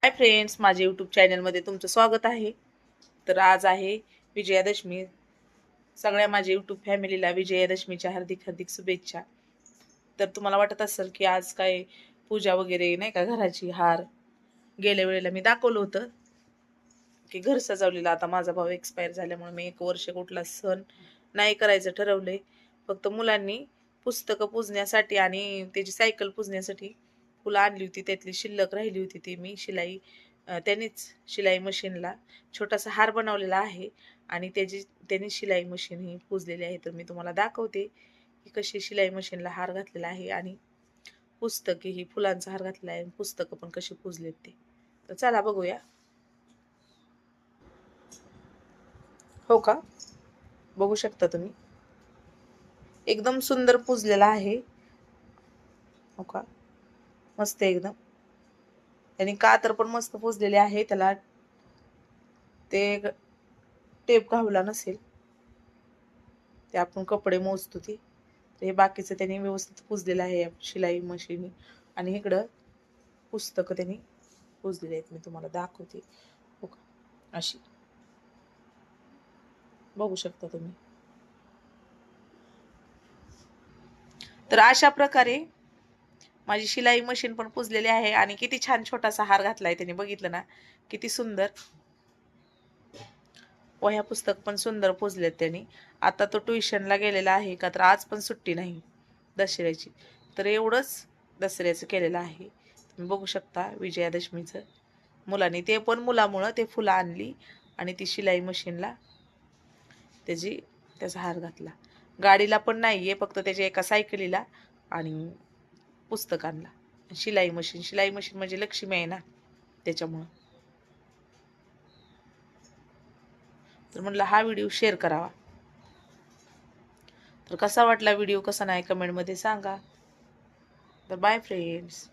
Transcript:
Hi friends, माझे YouTube चॅनलमध्ये तुमचं स्वागत आहे. तर आज आहे विजयादशमी. सगळ्या माझ्या यूट्यूब फॅमिलीला विजयादशमीच्या हार्दिक हार्दिक शुभेच्छा. तर तुम्हाला वाटत असेल की आज काय पूजा वगैरे नाही का, घराची हार गेल्या वेळेला मी दाखवलं होतं की घर सजवलेलं. आता माझा भाऊ एक्सपायर झाल्यामुळे मी 1 वर्ष कुठला सण नाही करायचं ठरवलंय. फक्त मुलांनी पुस्तकं पुजण्यासाठी आणि त्याची सायकल पुजण्यासाठी फुलं आणली होती, त्यातली शिल्लक राहिली होती ती मी त्यांनीच शिलाई मशीनला छोटासा हार बनवलेला आहे आणि त्यांनी शिलाई मशीन ही पुजलेली आहे. तर मी तुम्हाला दाखवते की कशी शिलाई मशीनला हार घातलेला आहे आणि पुस्तके ही फुलांचा हार घातलेला आहे, पुस्तकं पण कशी पुजलेत ते. तर चला बघूया. हो का, बघू शकता तुम्ही, एकदम सुंदर पुजलेला आहे. हो का, मस्त एकदम. त्यांनी कातर पण मस्त पुजलेले आहे. त्याला ते टेप घावला नसेल, ते आपण कपडे मोजतो ते. हे बाकीचं त्यांनी व्यवस्थित पुजलेलं आहे शिलाई मशीन. आणि इकडं पुस्तकं त्यांनी पुजलेली आहेत, मी तुम्हाला दाखवते. हो का, अशी बघू शकता तुम्ही. तर अशा प्रकारे माझी शिलाई मशीन पण पुजलेली आहे आणि किती छान छोटासा हार घातलाय त्यांनी, बघितलं ना किती सुंदर. वह्या पुस्तक पण सुंदर पुजलेत त्यांनी. आता तो ट्युशनला गेलेला आहे का, तर आज पण सुट्टी नाही दसऱ्याची. तर एवढंच दसऱ्याचं केलेलं आहे. तुम्ही बघू शकता विजयादशमीचं. मुलांनी ते पण मुलामुळं ते फुलं आणली आणि ती शिलाई मशीनला त्याचा हार घातला. गाडीला पण नाहीये, फक्त त्याच्या एका सायकलीला आणि पुस्तकांना. शिलाई मशीन म्हणजे लक्ष्मी आहे ना, त्याच्यामुळं. तर म्हटलं हा व्हिडिओ शेअर करावा. तर कसा वाटला व्हिडिओ, कसा नाही कमेंटमध्ये सांगा. तर बाय फ्रेंड्स.